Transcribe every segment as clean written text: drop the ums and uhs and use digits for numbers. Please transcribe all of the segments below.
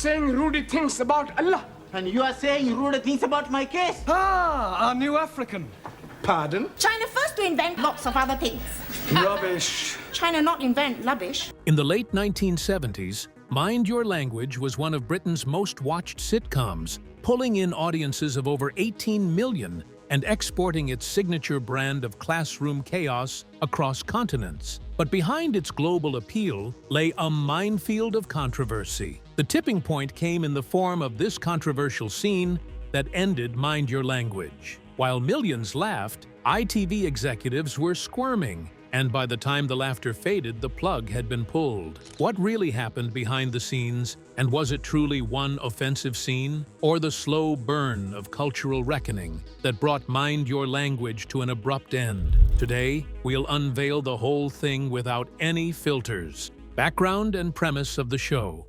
saying rude things about Allah. And you are saying rude things about my case? Ah, our new African. Pardon? China first to invent lots of other things. Rubbish. China not invent rubbish. In the late 1970s, Mind Your Language was one of Britain's most watched sitcoms, pulling in audiences of over 18 million and exporting its signature brand of classroom chaos across continents. But behind its global appeal lay a minefield of controversy. The tipping point came in the form of this controversial scene that ended Mind Your Language. While millions laughed, ITV executives were squirming, and by the time the laughter faded, the plug had been pulled. What really happened behind the scenes, and was it truly one offensive scene, or the slow burn of cultural reckoning that brought Mind Your Language to an abrupt end? Today, we'll unveil the whole thing without any filters. Background and premise of the show.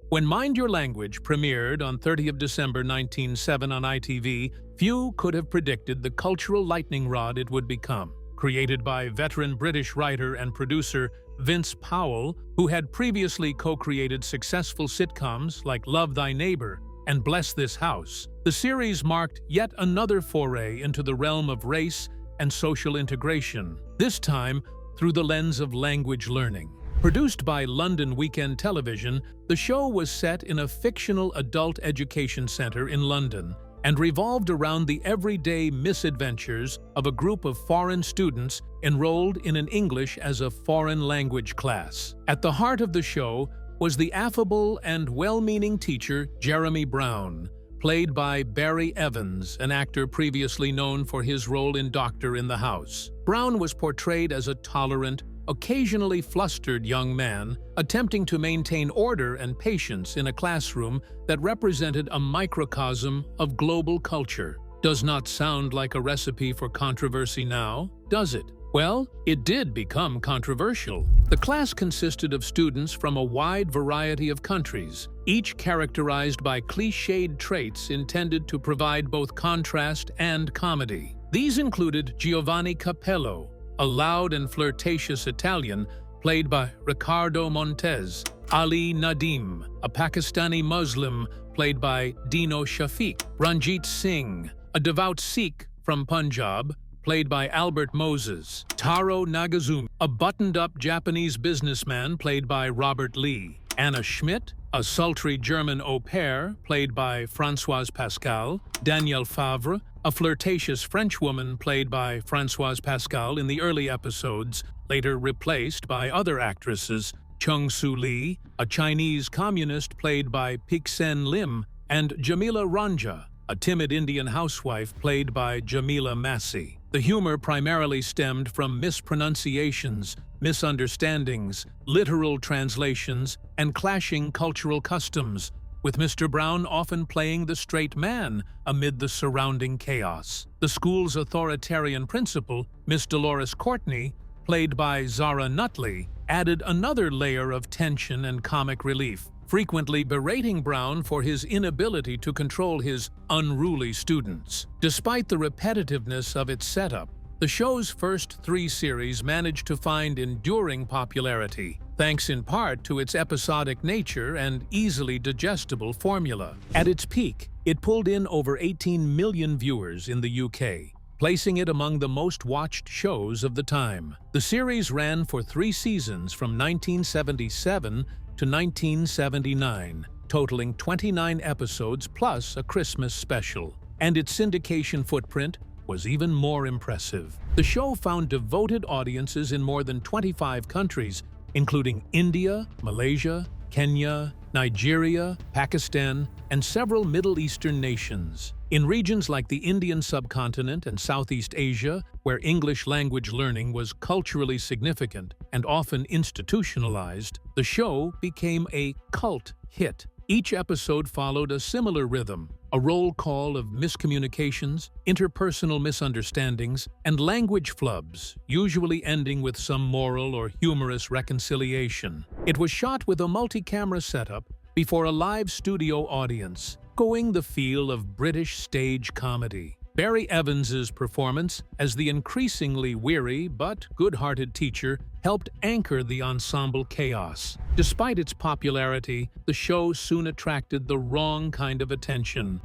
When Mind Your Language premiered on 30 December 1907 on ITV, few could have predicted the cultural lightning rod it would become. Created by veteran British writer and producer Vince Powell, who had previously co-created successful sitcoms like Love Thy Neighbor and Bless This House, the series marked yet another foray into the realm of race and social integration, this time through the lens of language learning. Produced by London Weekend Television, the show was set in a fictional adult education centre in London and revolved around the everyday misadventures of a group of foreign students enrolled in an English as a foreign language class. At the heart of the show was the affable and well-meaning teacher Jeremy Brown, played by Barry Evans, an actor previously known for his role in Doctor in the House. Brown was portrayed as a tolerant, occasionally flustered young man attempting to maintain order and patience in a classroom that represented a microcosm of global culture. Does not sound like a recipe for controversy now, does it? Well, it did become controversial. The class consisted of students from a wide variety of countries, each characterized by cliched traits intended to provide both contrast and comedy. These included Giovanni Capello, a loud and flirtatious Italian played by Riccardo Montez; Ali Nadim, a Pakistani Muslim played by Dino Shafiq; Ranjit Singh, a devout Sikh from Punjab played by Albert Moses; Taro Nagazumi, a buttoned-up Japanese businessman played by Robert Lee; Anna Schmidt, a sultry German au pair played by Françoise Pascal; Danielle Favre, a flirtatious French woman played by Françoise Pascal in the early episodes, later replaced by other actresses, Chung Soo Lee, a Chinese communist played by Pik-Sen Lim, and Jamila Ranja, a timid Indian housewife played by Jamila Massey. The humor primarily stemmed from mispronunciations, misunderstandings, literal translations, and clashing cultural customs, with Mr. Brown often playing the straight man amid the surrounding chaos. The school's authoritarian principal, Miss Dolores Courtney, played by Zara Nutley, added another layer of tension and comic relief, frequently berating Brown for his inability to control his unruly students. Despite the repetitiveness of its setup, the show's first 3 series managed to find enduring popularity, thanks in part to its episodic nature and easily digestible formula. At its peak, it pulled in over 18 million viewers in the UK, placing it among the most watched shows of the time. The series ran for 3 seasons from 1977 to 1979, totaling 29 episodes plus a Christmas special. And its syndication footprint was even more impressive. The show found devoted audiences in more than 25 countries, including India, Malaysia, Kenya, Nigeria, Pakistan, and several Middle Eastern nations. In regions like the Indian subcontinent and Southeast Asia, where English language learning was culturally significant and often institutionalized, the show became a cult hit. Each episode followed a similar rhythm, a roll call of miscommunications, interpersonal misunderstandings, and language flubs, usually ending with some moral or humorous reconciliation. It was shot with a multi-camera setup before a live studio audience, echoing the feel of British stage comedy. Barry Evans's performance as the increasingly weary but good-hearted teacher helped anchor the ensemble chaos. Despite its popularity, the show soon attracted the wrong kind of attention.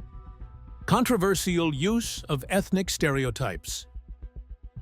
Controversial use of ethnic stereotypes.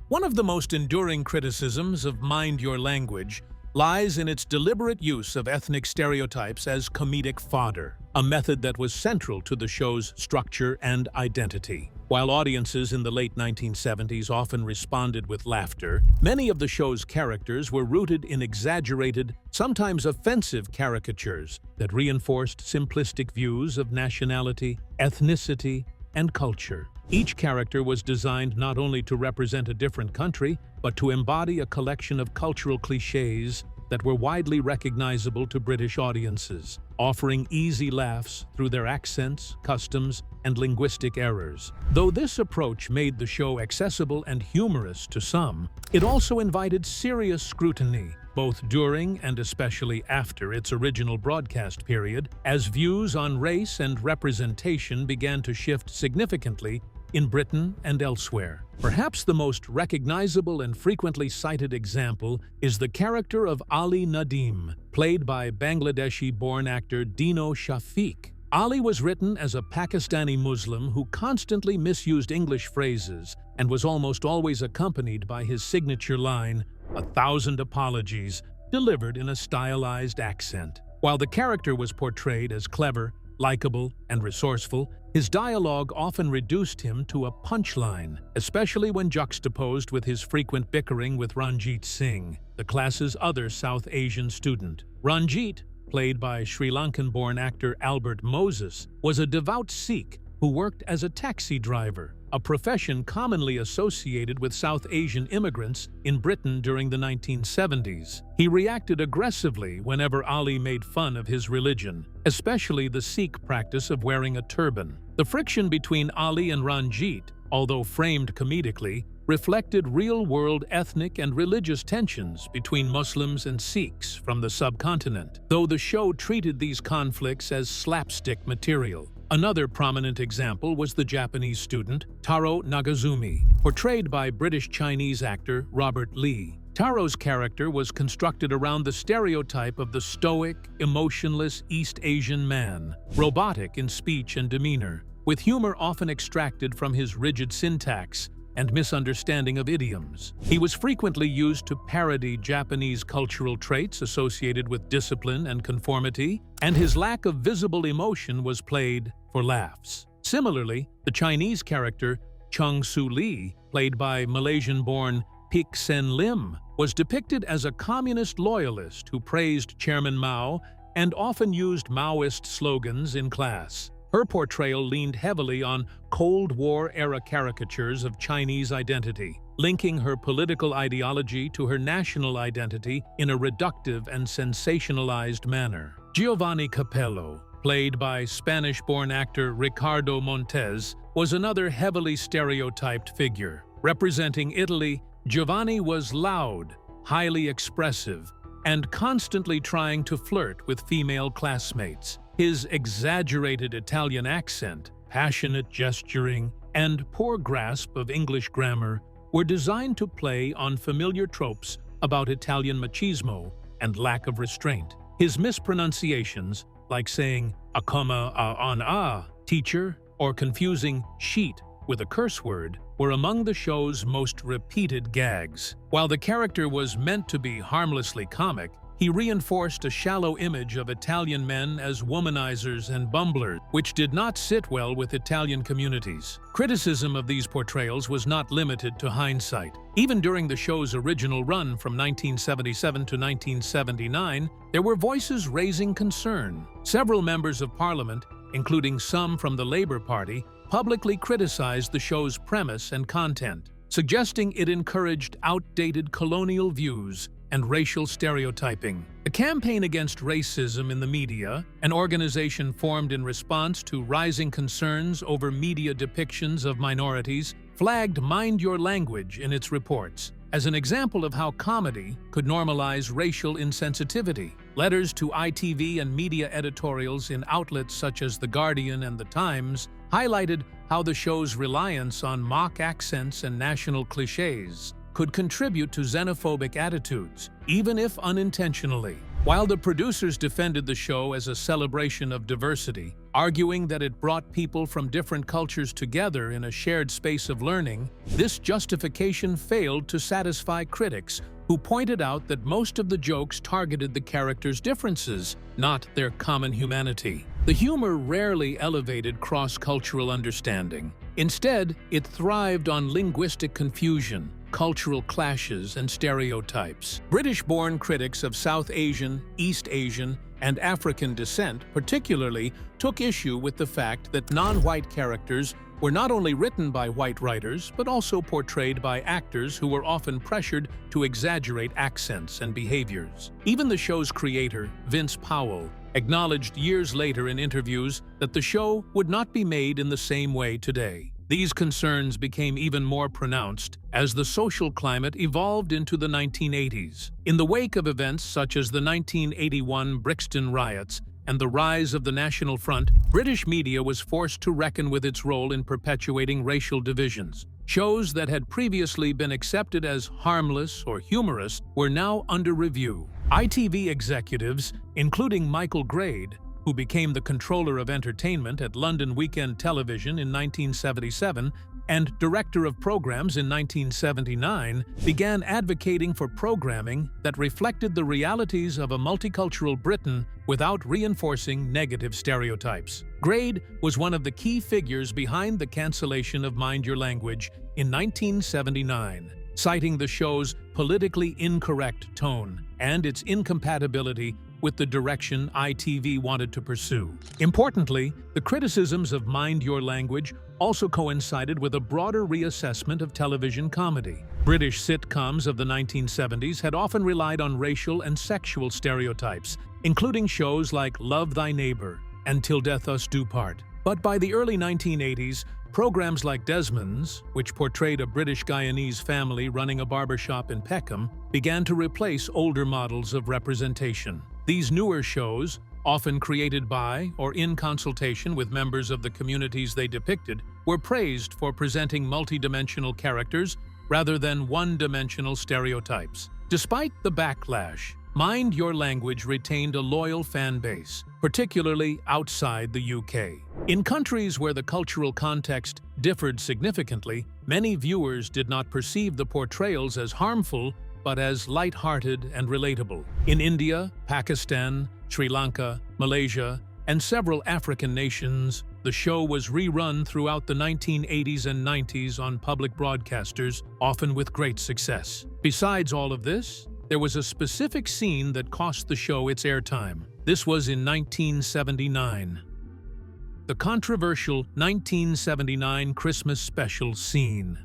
One of the most enduring criticisms of Mind Your Language lies in its deliberate use of ethnic stereotypes as comedic fodder, a method that was central to the show's structure and identity. While audiences in the late 1970s often responded with laughter, many of the show's characters were rooted in exaggerated, sometimes offensive caricatures that reinforced simplistic views of nationality, ethnicity, and culture. Each character was designed not only to represent a different country, but to embody a collection of cultural cliches that were widely recognizable to British audiences, offering easy laughs through their accents, customs, and linguistic errors. Though this approach made the show accessible and humorous to some, it also invited serious scrutiny, both during and especially after its original broadcast period, as views on race and representation began to shift significantly in Britain and elsewhere. Perhaps the most recognizable and frequently cited example is the character of Ali Nadim, played by Bangladeshi-born actor Dino Shafiq. Ali was written as a Pakistani Muslim who constantly misused English phrases and was almost always accompanied by his signature line, "1,000 apologies," delivered in a stylized accent. While the character was portrayed as clever, likable, and resourceful, his dialogue often reduced him to a punchline, especially when juxtaposed with his frequent bickering with Ranjit Singh, the class's other South Asian student. Ranjit, played by Sri Lankan-born actor Albert Moses, was a devout Sikh who worked as a taxi driver, a profession commonly associated with South Asian immigrants in Britain during the 1970s. He reacted aggressively whenever Ali made fun of his religion, especially the Sikh practice of wearing a turban. The friction between Ali and Ranjit, although framed comedically, reflected real-world ethnic and religious tensions between Muslims and Sikhs from the subcontinent, though the show treated these conflicts as slapstick material. Another prominent example was the Japanese student Taro Nagazumi, portrayed by British-Chinese actor Robert Lee. Taro's character was constructed around the stereotype of the stoic, emotionless East Asian man, robotic in speech and demeanor, with humor often extracted from his rigid syntax and misunderstanding of idioms. He was frequently used to parody Japanese cultural traits associated with discipline and conformity, and his lack of visible emotion was played for laughs. Similarly, the Chinese character Chung Soo Lee, played by Malaysian-born Pik Sen Lim, was depicted as a communist loyalist who praised Chairman Mao and often used Maoist slogans in class. Her portrayal leaned heavily on Cold War-era caricatures of Chinese identity, linking her political ideology to her national identity in a reductive and sensationalized manner. Giovanni Capello, played by Spanish-born actor Ricardo Montes, was another heavily stereotyped figure. Representing Italy, Giovanni was loud, highly expressive, and constantly trying to flirt with female classmates. His exaggerated Italian accent, passionate gesturing, and poor grasp of English grammar were designed to play on familiar tropes about Italian machismo and lack of restraint. His mispronunciations, like saying "a comma a on a," teacher, or confusing sheet with a curse word, were among the show's most repeated gags. While the character was meant to be harmlessly comic, he reinforced a shallow image of Italian men as womanizers and bumblers, which did not sit well with Italian communities. Criticism of these portrayals was not limited to hindsight. Even during the show's original run from 1977 to 1979, there were voices raising concern. Several members of Parliament, including some from the Labour Party, publicly criticized the show's premise and content, suggesting it encouraged outdated colonial views and racial stereotyping. The Campaign Against Racism in the Media, an organization formed in response to rising concerns over media depictions of minorities, flagged Mind Your Language in its reports as an example of how comedy could normalize racial insensitivity. Letters to ITV and media editorials in outlets such as The Guardian and The Times highlighted how the show's reliance on mock accents and national cliches could contribute to xenophobic attitudes, even if unintentionally. While the producers defended the show as a celebration of diversity, arguing that it brought people from different cultures together in a shared space of learning, this justification failed to satisfy critics who pointed out that most of the jokes targeted the characters' differences, not their common humanity. The humor rarely elevated cross-cultural understanding. Instead, it thrived on linguistic confusion, cultural clashes, and stereotypes. British-born critics of South Asian, East Asian, and African descent particularly took issue with the fact that non-white characters were not only written by white writers, but also portrayed by actors who were often pressured to exaggerate accents and behaviors. Even the show's creator, Vince Powell, acknowledged years later in interviews that the show would not be made in the same way today. These concerns became even more pronounced as the social climate evolved into the 1980s. In the wake of events such as the 1981 Brixton riots and the rise of the National Front, British media was forced to reckon with its role in perpetuating racial divisions. Shows that had previously been accepted as harmless or humorous were now under review. ITV executives, including Michael Grade, who became the controller of entertainment at London Weekend Television in 1977 and director of programs in 1979, began advocating for programming that reflected the realities of a multicultural Britain without reinforcing negative stereotypes. Grade was one of the key figures behind the cancellation of Mind Your Language in 1979, citing the show's politically incorrect tone and its incompatibility with the direction ITV wanted to pursue. Importantly, the criticisms of Mind Your Language also coincided with a broader reassessment of television comedy. British sitcoms of the 1970s had often relied on racial and sexual stereotypes, including shows like Love Thy Neighbor and Till Death Us Do Part. But by the early 1980s, programs like Desmond's, which portrayed a British Guyanese family running a barbershop in Peckham, began to replace older models of representation. These newer shows, often created by or in consultation with members of the communities they depicted, were praised for presenting multidimensional characters rather than one-dimensional stereotypes. Despite the backlash, Mind Your Language retained a loyal fan base, particularly outside the UK. In countries where the cultural context differed significantly, many viewers did not perceive the portrayals as harmful but as light-hearted and relatable. In India, Pakistan, Sri Lanka, Malaysia, and several African nations, the show was rerun throughout the 1980s and 90s on public broadcasters, often with great success. Besides all of this, there was a specific scene that cost the show its airtime. This was in 1979. The controversial 1979 Christmas special scene.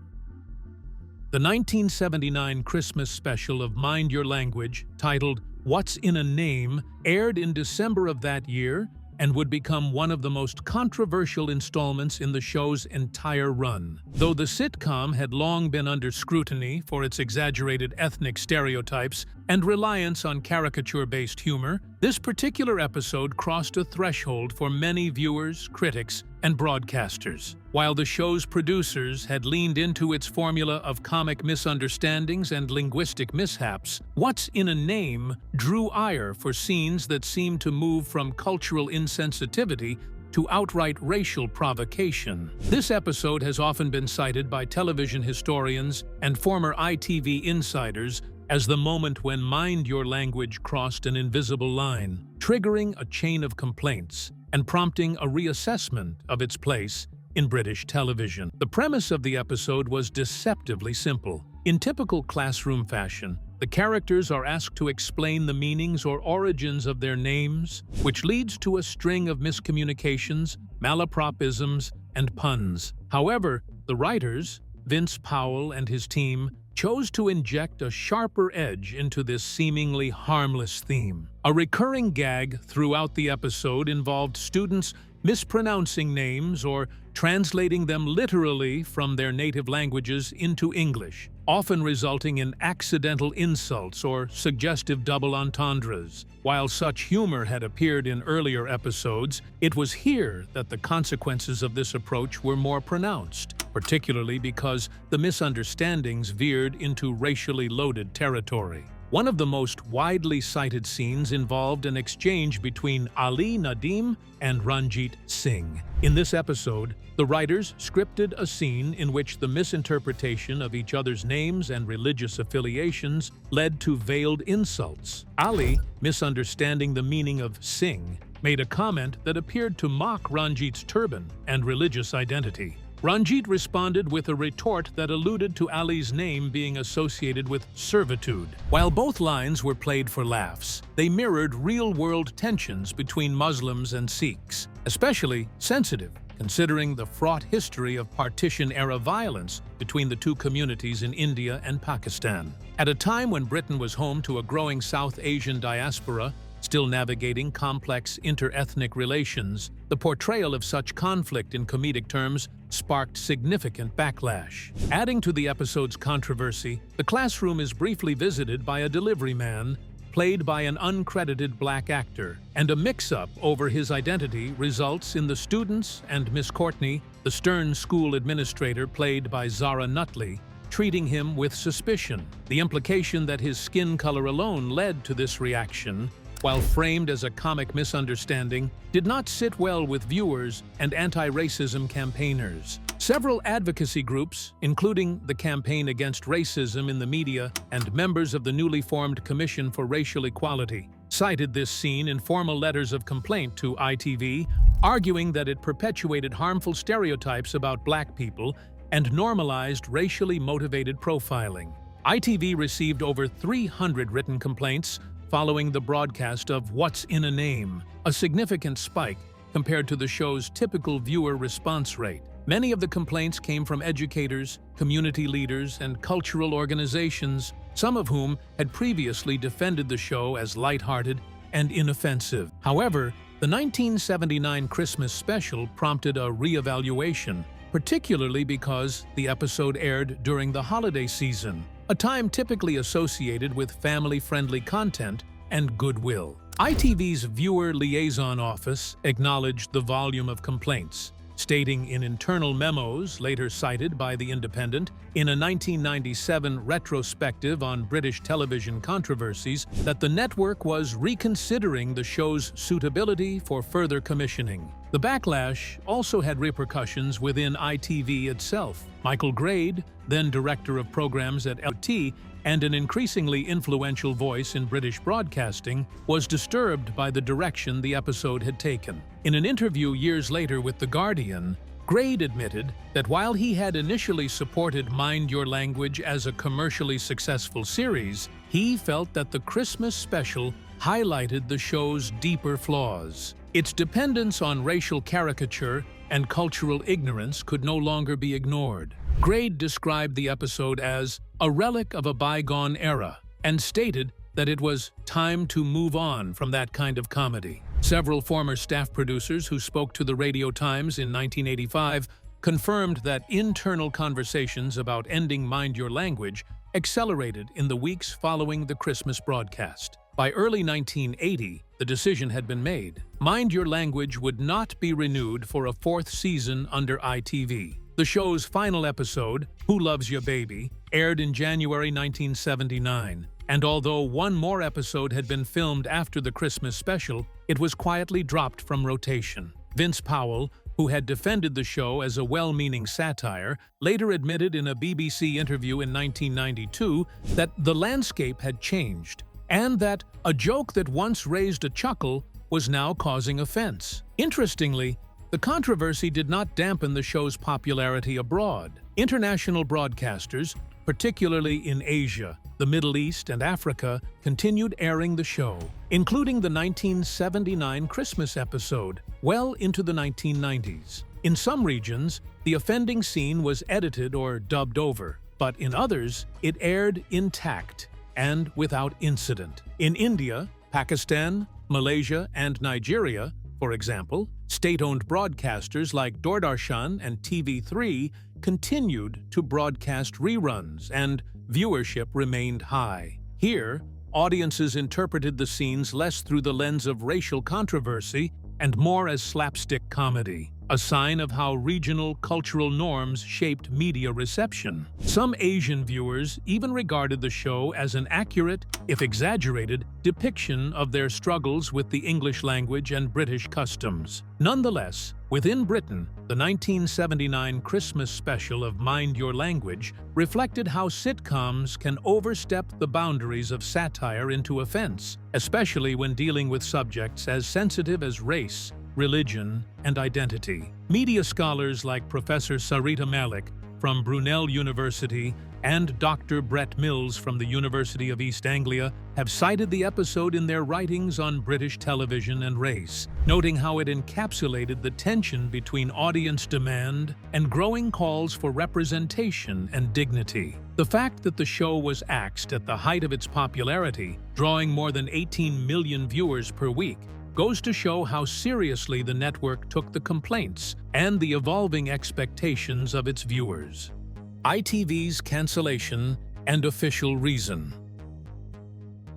The 1979 Christmas special of Mind Your Language, titled What's in a Name, aired in December of that year and would become one of the most controversial installments in the show's entire run. Though the sitcom had long been under scrutiny for its exaggerated ethnic stereotypes and reliance on caricature-based humor, this particular episode crossed a threshold for many viewers, critics, and broadcasters. While the show's producers had leaned into its formula of comic misunderstandings and linguistic mishaps, What's in a Name drew ire for scenes that seemed to move from cultural insensitivity to outright racial provocation. This episode has often been cited by television historians and former ITV insiders as the moment when Mind Your Language crossed an invisible line, triggering a chain of complaints and prompting a reassessment of its place in British television. The premise of the episode was deceptively simple. In typical classroom fashion, the characters are asked to explain the meanings or origins of their names, which leads to a string of miscommunications, malapropisms, and puns. However, the writers, Vince Powell and his team, chose to inject a sharper edge into this seemingly harmless theme. A recurring gag throughout the episode involved students mispronouncing names or translating them literally from their native languages into English, often resulting in accidental insults or suggestive double entendres. While such humor had appeared in earlier episodes, it was here that the consequences of this approach were more pronounced, particularly because the misunderstandings veered into racially loaded territory. One of the most widely cited scenes involved an exchange between Ali Nadeem and Ranjit Singh. In this episode, the writers scripted a scene in which the misinterpretation of each other's names and religious affiliations led to veiled insults. Ali, misunderstanding the meaning of Singh, made a comment that appeared to mock Ranjit's turban and religious identity. Ranjit responded with a retort that alluded to Ali's name being associated with servitude. While both lines were played for laughs, they mirrored real-world tensions between Muslims and Sikhs, especially sensitive, considering the fraught history of partition-era violence between the two communities in India and Pakistan. At a time when Britain was home to a growing South Asian diaspora, still navigating complex inter-ethnic relations, the portrayal of such conflict in comedic terms sparked significant backlash. Adding to the episode's controversy, the classroom is briefly visited by a delivery man, played by an uncredited black actor, and a mix-up over his identity results in the students and Miss Courtney, the stern school administrator played by Zara Nutley, treating him with suspicion. The implication that his skin color alone led to this reaction, while framed as a comic misunderstanding, did not sit well with viewers and anti-racism campaigners. Several advocacy groups, including the Campaign Against Racism in the Media and members of the newly formed Commission for Racial Equality, cited this scene in formal letters of complaint to ITV, arguing that it perpetuated harmful stereotypes about black people and normalized racially motivated profiling. ITV received over 300 written complaints following the broadcast of What's in a Name, a significant spike compared to the show's typical viewer response rate. Many of the complaints came from educators, community leaders, and cultural organizations, some of whom had previously defended the show as lighthearted and inoffensive. However, the 1979 Christmas special prompted a reevaluation, particularly because the episode aired during the holiday season, a time typically associated with family-friendly content and goodwill. ITV's Viewer Liaison Office acknowledged the volume of complaints, stating in internal memos later cited by The Independent in a 1997 retrospective on British television controversies that the network was reconsidering the show's suitability for further commissioning. The backlash also had repercussions within ITV itself. Michael Grade, then director of programs at LT and an increasingly influential voice in British broadcasting, was disturbed by the direction the episode had taken. In an interview years later with The Guardian, Grade admitted that while he had initially supported Mind Your Language as a commercially successful series, he felt that the Christmas special highlighted the show's deeper flaws. Its dependence on racial caricature and cultural ignorance could no longer be ignored. Grade described the episode as a relic of a bygone era and stated that it was time to move on from that kind of comedy. Several former staff producers who spoke to the Radio Times in 1985 confirmed that internal conversations about ending Mind Your Language accelerated in the weeks following the Christmas broadcast. By early 1980, the decision had been made. Mind Your Language would not be renewed for a fourth season under ITV. The show's final episode, Who Loves Ya Baby, aired in January 1979, and although one more episode had been filmed after the Christmas special, it was quietly dropped from rotation. Vince Powell, who had defended the show as a well-meaning satire, later admitted in a BBC interview in 1992 that the landscape had changed, and that a joke that once raised a chuckle was now causing offense. Interestingly, the controversy did not dampen the show's popularity abroad. International broadcasters, particularly in Asia, the Middle East, and Africa, continued airing the show, including the 1979 Christmas episode, well into the 1990s. In some regions, the offending scene was edited or dubbed over, but in others, it aired intact and without incident. In India, Pakistan, Malaysia, and Nigeria, for example, state-owned broadcasters like Doordarshan and TV3 continued to broadcast reruns, and viewership remained high. Here, audiences interpreted the scenes less through the lens of racial controversy and more as slapstick comedy, a sign of how regional cultural norms shaped media reception. Some Asian viewers even regarded the show as an accurate, if exaggerated, depiction of their struggles with the English language and British customs. Nonetheless, within Britain, the 1979 Christmas special of Mind Your Language reflected how sitcoms can overstep the boundaries of satire into offense, especially when dealing with subjects as sensitive as race, religion, and identity. Media scholars like Professor Sarita Malik from Brunel University and Dr. Brett Mills from the University of East Anglia have cited the episode in their writings on British television and race, noting how it encapsulated the tension between audience demand and growing calls for representation and dignity. The fact that the show was axed at the height of its popularity, drawing more than 18 million viewers per week, goes to show how seriously the network took the complaints and the evolving expectations of its viewers. ITV's cancellation and official reason.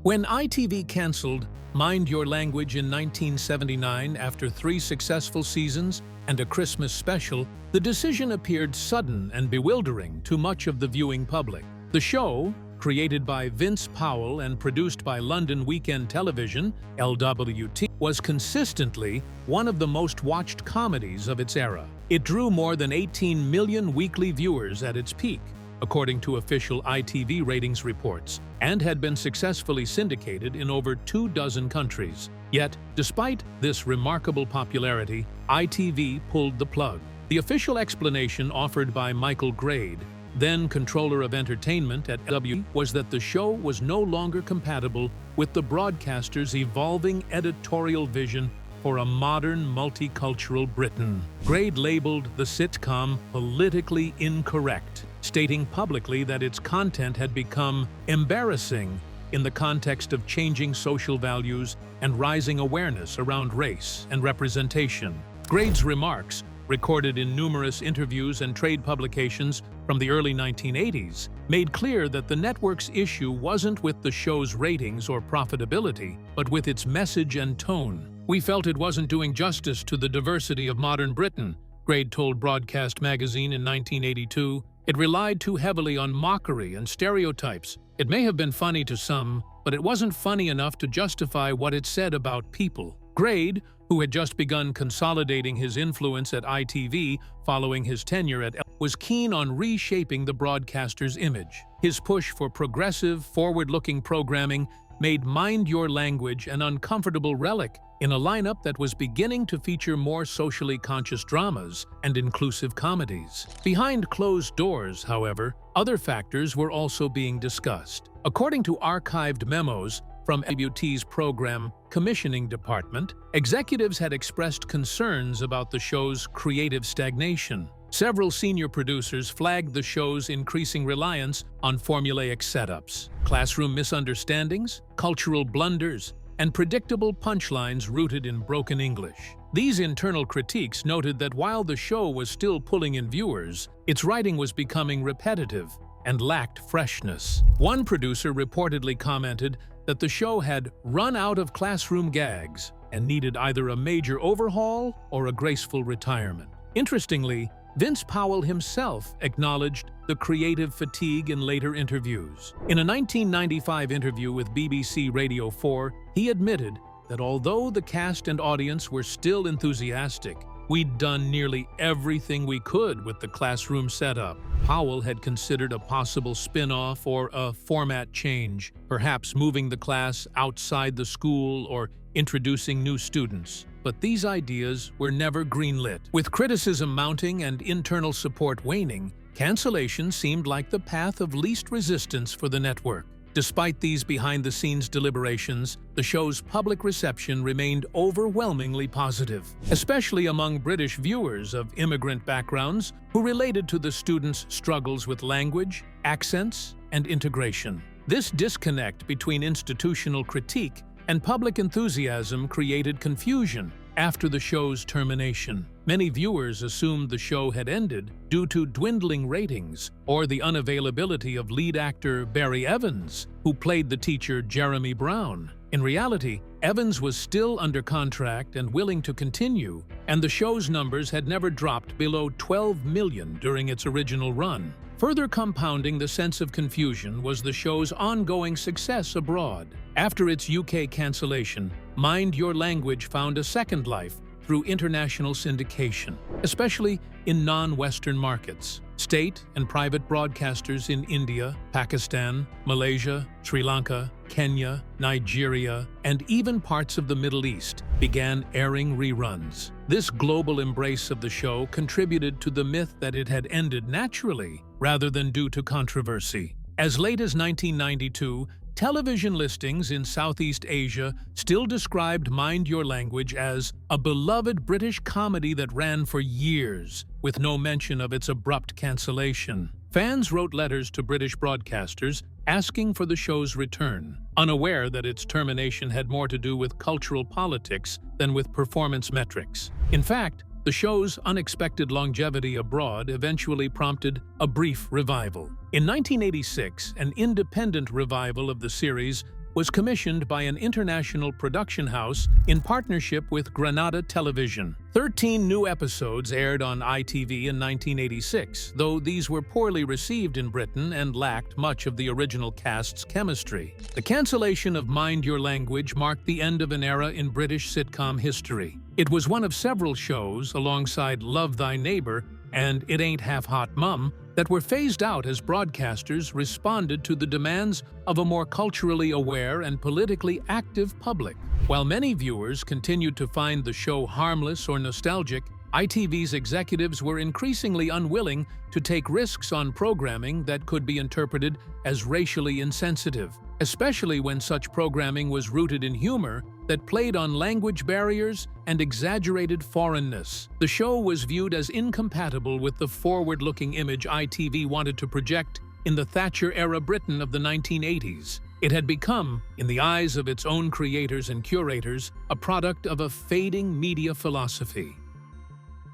When ITV cancelled Mind Your Language in 1979 after 3 successful seasons and a Christmas special, the decision appeared sudden and bewildering to much of the viewing public. The show, created by Vince Powell and produced by London Weekend Television, LWT, was consistently one of the most watched comedies of its era. It drew more than 18 million weekly viewers at its peak, according to official ITV ratings reports, and had been successfully syndicated in over 24 countries. Yet, despite this remarkable popularity, ITV pulled the plug. The official explanation offered by Michael Grade, then controller of entertainment at LW, was that the show was no longer compatible with the broadcaster's evolving editorial vision for a modern multicultural Britain. Grade labeled the sitcom politically incorrect, stating publicly that its content had become embarrassing in the context of changing social values and rising awareness around race and representation. Grade's remarks, recorded in numerous interviews and trade publications from the early 1980s, made clear that the network's issue wasn't with the show's ratings or profitability, but with its message and tone. "We felt it wasn't doing justice to the diversity of modern Britain," Grade told Broadcast magazine in 1982. "It relied too heavily on mockery and stereotypes. It may have been funny to some, but it wasn't funny enough to justify what it said about people." Grade, who had just begun consolidating his influence at ITV following his tenure at was keen on reshaping the broadcaster's image. His push for progressive, forward-looking programming made Mind Your Language an uncomfortable relic in a lineup that was beginning to feature more socially conscious dramas and inclusive comedies. Behind closed doors, however, other factors were also being discussed. According to archived memos from LWT's program commissioning department, executives had expressed concerns about the show's creative stagnation. Several senior producers flagged the show's increasing reliance on formulaic setups, classroom misunderstandings, cultural blunders, and predictable punchlines rooted in broken English. These internal critiques noted that while the show was still pulling in viewers, its writing was becoming repetitive and lacked freshness. One producer reportedly commented that the show had run out of classroom gags and needed either a major overhaul or a graceful retirement. Interestingly, Vince Powell himself acknowledged the creative fatigue in later interviews. In a 1995 interview with BBC Radio 4, he admitted that although the cast and audience were still enthusiastic, we'd done nearly everything we could with the classroom setup. Powell had considered a possible spin-off or a format change, perhaps moving the class outside the school or introducing new students. But these ideas were never greenlit. With criticism mounting and internal support waning, cancellation seemed like the path of least resistance for the network. Despite these behind-the-scenes deliberations, the show's public reception remained overwhelmingly positive, especially among British viewers of immigrant backgrounds who related to the students' struggles with language, accents, and integration. This disconnect between institutional critique and public enthusiasm created confusion after the show's termination. Many viewers assumed the show had ended due to dwindling ratings or the unavailability of lead actor Barry Evans, who played the teacher Jeremy Brown. In reality, Evans was still under contract and willing to continue, and the show's numbers had never dropped below 12 million during its original run. Further compounding the sense of confusion was the show's ongoing success abroad. After its UK cancellation, Mind Your Language found a second life through international syndication, especially in non-Western markets. State and private broadcasters in India, Pakistan, Malaysia, Sri Lanka, Kenya, Nigeria, and even parts of the Middle East began airing reruns. This global embrace of the show contributed to the myth that it had ended naturally rather than due to controversy. As late as 1992, television listings in Southeast Asia still described Mind Your Language as a beloved British comedy that ran for years, with no mention of its abrupt cancellation. Fans wrote letters to British broadcasters asking for the show's return, unaware that its termination had more to do with cultural politics than with performance metrics. In fact, the show's unexpected longevity abroad eventually prompted a brief revival. In 1986, an independent revival of the series was commissioned by an international production house in partnership with Granada Television. 13 new episodes aired on ITV in 1986, though these were poorly received in Britain and lacked much of the original cast's chemistry. The cancellation of Mind Your Language marked the end of an era in British sitcom history. It was one of several shows, alongside Love Thy Neighbor and It Ain't Half Hot Mum, that were phased out as broadcasters responded to the demands of a more culturally aware and politically active public. While many viewers continued to find the show harmless or nostalgic, ITV's executives were increasingly unwilling to take risks on programming that could be interpreted as racially insensitive, especially when such programming was rooted in humor that played on language barriers and exaggerated foreignness. The show was viewed as incompatible with the forward-looking image ITV wanted to project in the Thatcher-era Britain of the 1980s. It had become, in the eyes of its own creators and curators, a product of a fading media philosophy.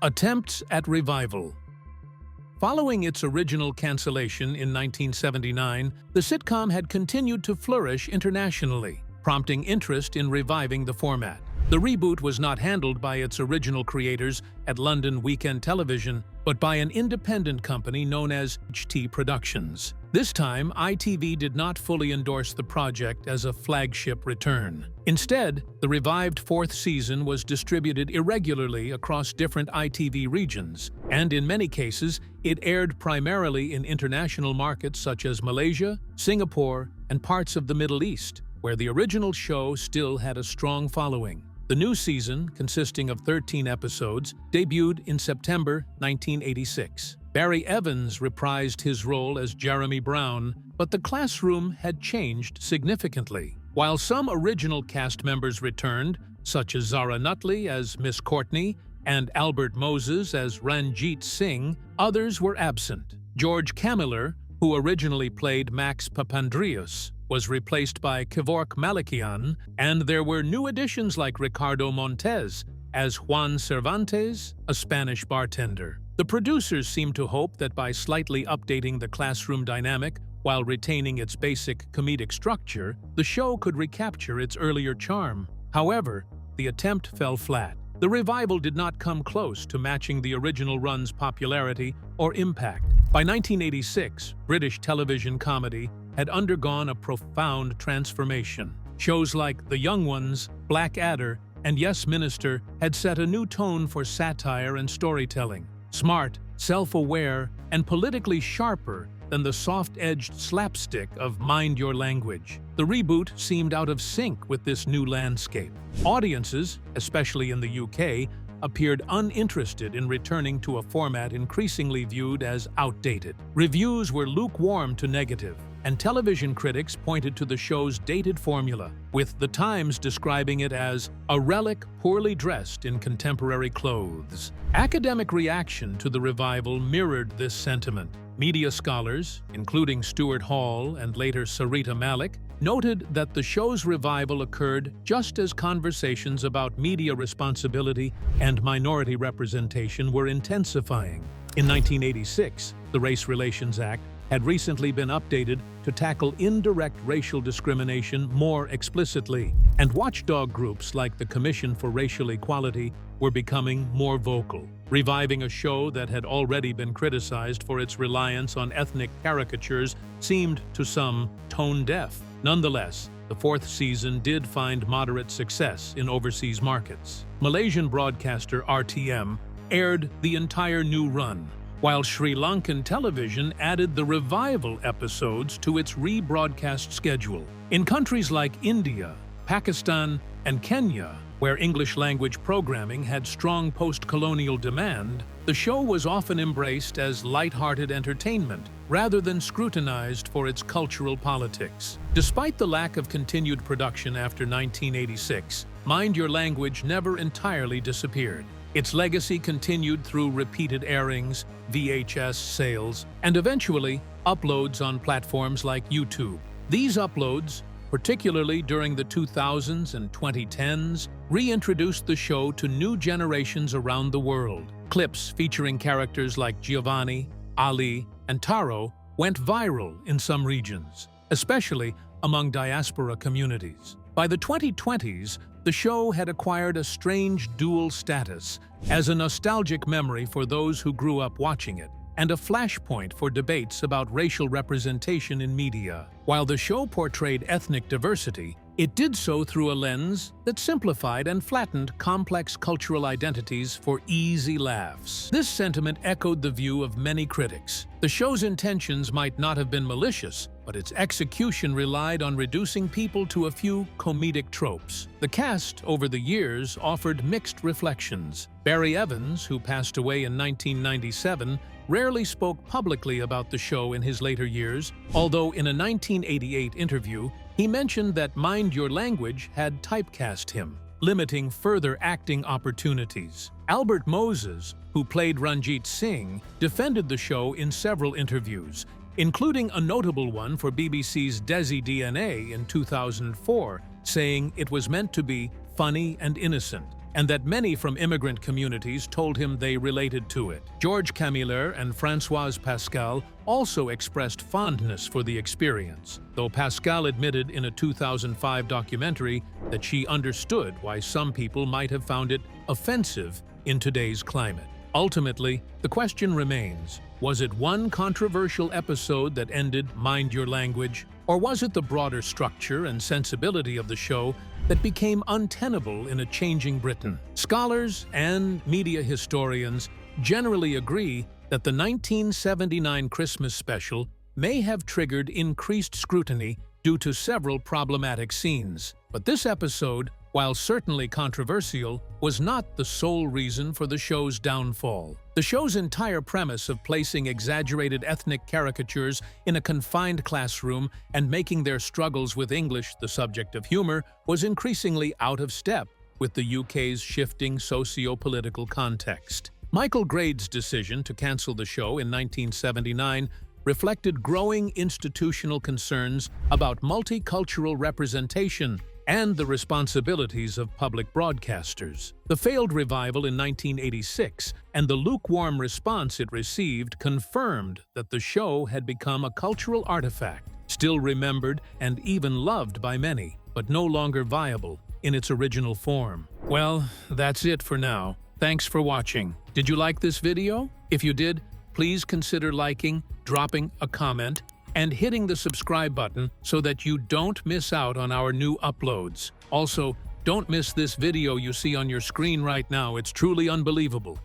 Attempts at revival. Following its original cancellation in 1979, the sitcom had continued to flourish internationally, prompting interest in reviving the format. The reboot was not handled by its original creators at London Weekend Television, but by an independent company known as HT Productions. This time, ITV did not fully endorse the project as a flagship return. Instead, the revived fourth season was distributed irregularly across different ITV regions, and in many cases, it aired primarily in international markets such as Malaysia, Singapore, and parts of the Middle East, where the original show still had a strong following. The new season, consisting of 13 episodes, debuted in September 1986. Barry Evans reprised his role as Jeremy Brown, but the classroom had changed significantly. While some original cast members returned, such as Zara Nutley as Miss Courtney and Albert Moses as Ranjit Singh, others were absent. George Camiller, who originally played Max Papandreou, was replaced by Kevork Malakian, and there were new additions like Ricardo Montes as Juan Cervantes, a Spanish bartender. The producers seemed to hope that by slightly updating the classroom dynamic while retaining its basic comedic structure, the show could recapture its earlier charm. However, the attempt fell flat. The revival did not come close to matching the original run's popularity or impact. By 1986, British television comedy had undergone a profound transformation. Shows like The Young Ones, Blackadder, and Yes Minister had set a new tone for satire and storytelling. Smart, self-aware, and politically sharper than the soft-edged slapstick of Mind Your Language. The reboot seemed out of sync with this new landscape. Audiences, especially in the UK, appeared uninterested in returning to a format increasingly viewed as outdated. Reviews were lukewarm to negative, and television critics pointed to the show's dated formula, with The Times describing it as a relic poorly dressed in contemporary clothes. Academic reaction to the revival mirrored this sentiment. Media scholars, including Stuart Hall and later Sarita Malik, noted that the show's revival occurred just as conversations about media responsibility and minority representation were intensifying. In 1986, the Race Relations Act had recently been updated to tackle indirect racial discrimination more explicitly, and watchdog groups like the Commission for Racial Equality were becoming more vocal, reviving a show that had already been criticized for its reliance on ethnic caricatures seemed to some tone-deaf. Nonetheless, the fourth season did find moderate success in overseas markets. Malaysian broadcaster RTM aired the entire new run, while Sri Lankan television added the revival episodes to its rebroadcast schedule. In countries like India, Pakistan, and Kenya, where English-language programming had strong post-colonial demand, the show was often embraced as light-hearted entertainment rather than scrutinized for its cultural politics. Despite the lack of continued production after 1986, Mind Your Language never entirely disappeared. Its legacy continued through repeated airings, VHS sales, and eventually uploads on platforms like YouTube. These uploads, particularly during the 2000s and 2010s, reintroduced the show to new generations around the world. Clips featuring characters like Giovanni, Ali, and Taro went viral in some regions, especially among diaspora communities. By the 2020s, the show had acquired a strange dual status as a nostalgic memory for those who grew up watching it, and a flashpoint for debates about racial representation in media. While the show portrayed ethnic diversity, it did so through a lens that simplified and flattened complex cultural identities for easy laughs. This sentiment echoed the view of many critics. The show's intentions might not have been malicious, but its execution relied on reducing people to a few comedic tropes. The cast, over the years, offered mixed reflections. Barry Evans, who passed away in 1997, rarely spoke publicly about the show in his later years, although in a 1988 interview, he mentioned that Mind Your Language had typecast him, limiting further acting opportunities. Albert Moses, who played Ranjit Singh, defended the show in several interviews, including a notable one for BBC's Desi DNA in 2004, saying it was meant to be funny and innocent, and that many from immigrant communities told him they related to it. George Camiller and Françoise Pascal also expressed fondness for the experience, though Pascal admitted in a 2005 documentary that she understood why some people might have found it offensive in today's climate. Ultimately, the question remains, was it one controversial episode that ended Mind Your Language, or was it the broader structure and sensibility of the show that became untenable in a changing Britain? Scholars and media historians generally agree that the 1979 Christmas special may have triggered increased scrutiny due to several problematic scenes. But this episode, while certainly controversial, was not the sole reason for the show's downfall. The show's entire premise of placing exaggerated ethnic caricatures in a confined classroom and making their struggles with English the subject of humor was increasingly out of step with the UK's shifting socio-political context. Michael Grade's decision to cancel the show in 1979 reflected growing institutional concerns about multicultural representation and the responsibilities of public broadcasters. The failed revival in 1986 and the lukewarm response it received confirmed that the show had become a cultural artifact, still remembered and even loved by many, but no longer viable in its original form. Well, that's it for now. Thanks for watching. Did you like this video? If you did, please consider liking, dropping a comment, and hitting the subscribe button so that you don't miss out on our new uploads. Also, don't miss this video you see on your screen right now. It's truly unbelievable.